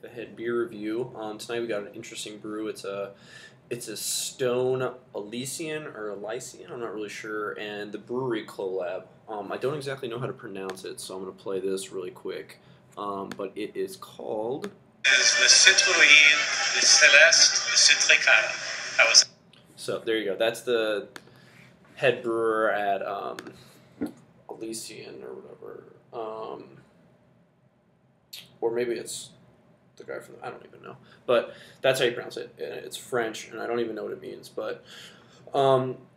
the head beer review. Tonight we got an interesting brew. It's a Stone Elysian or Elysian, I'm not really sure, and the Bruery collab. I don't exactly know how to pronounce it, so I'm going to play this really quick. But it is called... Is the Citrueille, the Celeste, the Citracado. So there you go. That's the head brewer at Elysian or whatever. Or maybe it's the guy from I don't even know. But that's how you pronounce it. It's French, and I don't even know what it means. But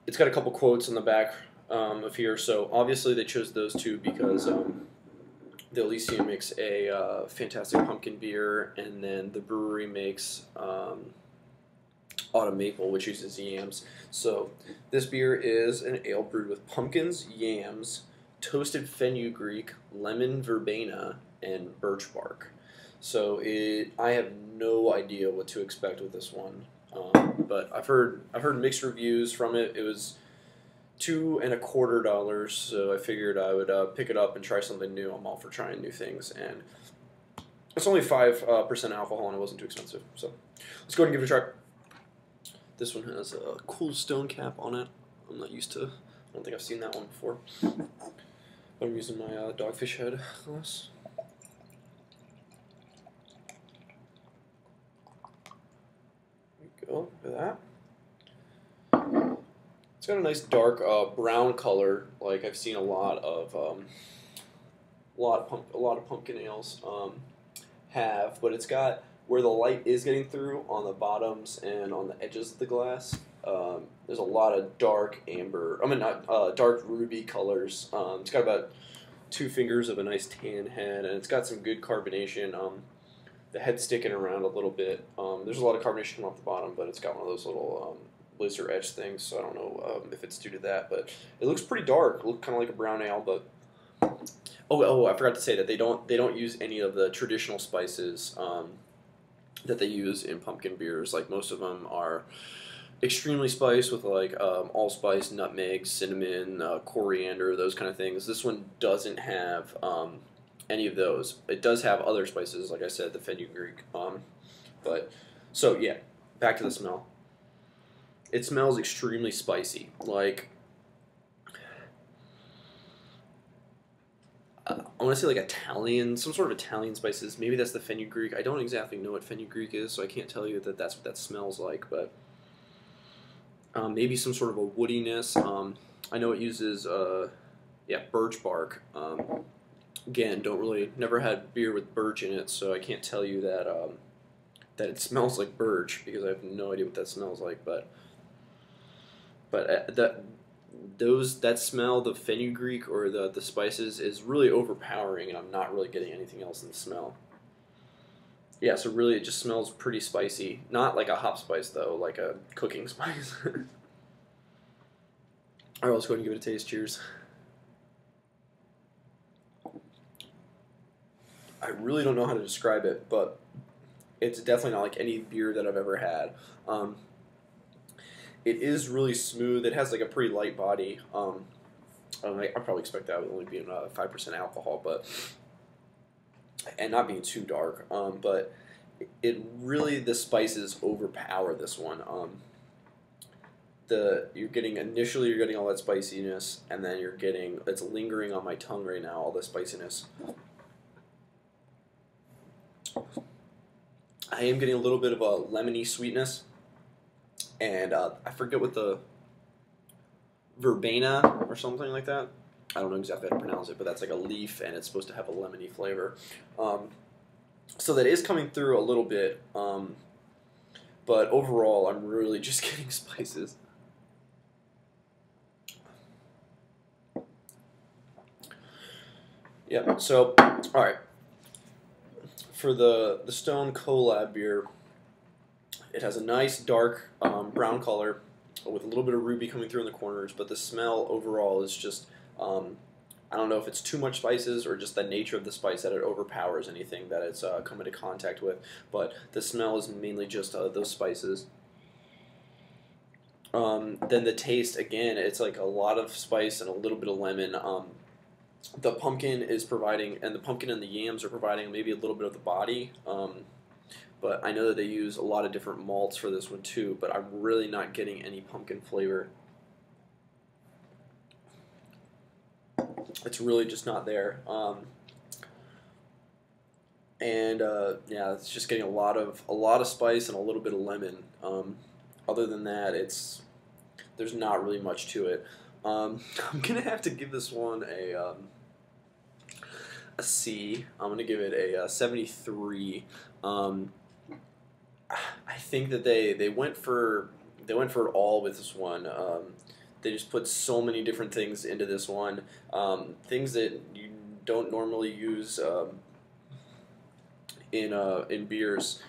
it's got a couple quotes on the back of here. So obviously they chose those two because the Elysian makes a fantastic pumpkin beer, and then the Bruery makes autumn maple, which uses yams. So this beer is an ale brewed with pumpkins, yams, toasted fenugreek, lemon verbena, and birch bark. So I have no idea what to expect with this one, but I've heard mixed reviews from it. It was $2.25, so I figured I would pick it up and try something new. I'm all for trying new things, and it's only 5% alcohol, and it wasn't too expensive. So let's go ahead and give it a try. This one has a cool stone cap on it. I'm not used to. I don't think I've seen that one before. But I'm using my Dogfish Head glass. There we go. Look at that. It's got a nice dark brown color, like I've seen a lot of pumpkin ales have, but it's got where the light is getting through on the bottoms and on the edges of the glass. There's a lot of dark amber, dark ruby colors. It's got about 2 fingers of a nice tan head, and it's got some good carbonation. The head's sticking around a little bit. There's a lot of carbonation coming off the bottom, but it's got one of those little laser edge things, so I don't know if it's due to that, but it looks pretty dark. It looks kind of like a brown ale, but oh, I forgot to say that they don't use any of the traditional spices that they use in pumpkin beers. Like most of them are extremely spiced with like allspice, nutmeg, cinnamon, coriander, those kind of things. This one doesn't have any of those. It does have other spices, like I said, the fenugreek. But so yeah, back to the smell. It smells extremely spicy. Like I want to say like Italian, some sort of Italian spices. Maybe that's the fenugreek. I don't exactly know what fenugreek is, so I can't tell you that that's what that smells like. But maybe some sort of a woodiness. I know it uses birch bark. Again, never had beer with birch in it, so I can't tell you that that it smells like birch because I have no idea what that smells like. But that smell, the fenugreek or the spices, is really overpowering, and I'm not really getting anything else in the smell. Yeah, so really it just smells pretty spicy. Not like a hop spice, though, like a cooking spice. Alright, let's go ahead and give it a taste. Cheers. I really don't know how to describe it, but it's definitely not like any beer that I've ever had. It is really smooth. It has like a pretty light body. I probably expect that with only being 5% alcohol, and not being too dark. But the spices overpower this one. You're getting all that spiciness, and then it's lingering on my tongue right now, all the spiciness. I am getting a little bit of a lemony sweetness. And I forget what the verbena or something like that. I don't know exactly how to pronounce it, but that's like a leaf, and it's supposed to have a lemony flavor. So that is coming through a little bit, but overall, I'm really just getting spices. Yeah. So, all right. For the Stone collab beer, it has a nice dark brown color with a little bit of ruby coming through in the corners, but the smell overall is just, I don't know if it's too much spices or just the nature of the spice that it overpowers anything that it's come into contact with, but the smell is mainly just those spices. Then the taste, again, it's like a lot of spice and a little bit of lemon. The pumpkin is providing, and the pumpkin and the yams are providing maybe a little bit of the body. But I know that they use a lot of different malts for this one too, but I'm really not getting any pumpkin flavor. It's really just not there. Yeah, it's just getting a lot of spice and a little bit of lemon. Other than that, there's not really much to it. I'm gonna have to give this one a C. I'm gonna give it a 73. I think that they went for it all with this one. They just put so many different things into this one, things that you don't normally use in beers.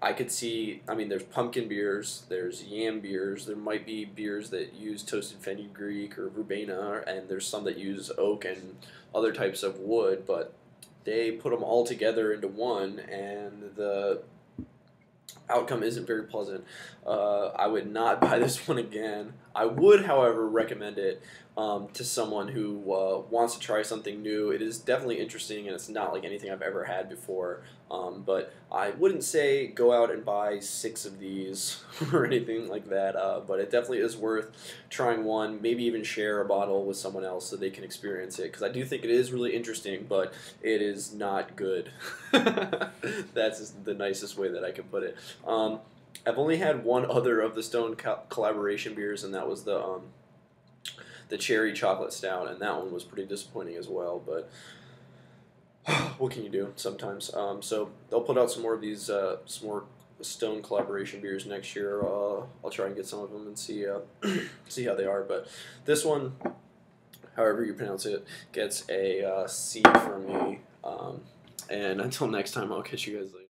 I could see. I mean, there's pumpkin beers, there's yam beers. There might be beers that use toasted fenugreek or verbena, and there's some that use oak and other types of wood. But they put them all together into one, and the outcome isn't very pleasant. I would not buy this one again. I would, however, recommend it to someone who wants to try something new. It is definitely interesting, and it's not like anything I've ever had before. But I wouldn't say go out and buy 6 of these or anything like that. But it definitely is worth trying one. Maybe even share a bottle with someone else so they can experience it. Because I do think it is really interesting, but it is not good. That's the nicest way that I can put it. I've only had one other of the Stone collaboration beers, and that was the cherry chocolate stout, and that one was pretty disappointing as well. But what can you do sometimes? So they'll put out some more of these, some more Stone collaboration beers next year. I'll try and get some of them and see see how they are. But this one, however you pronounce it, gets a C from me. And until next time, I'll catch you guys later.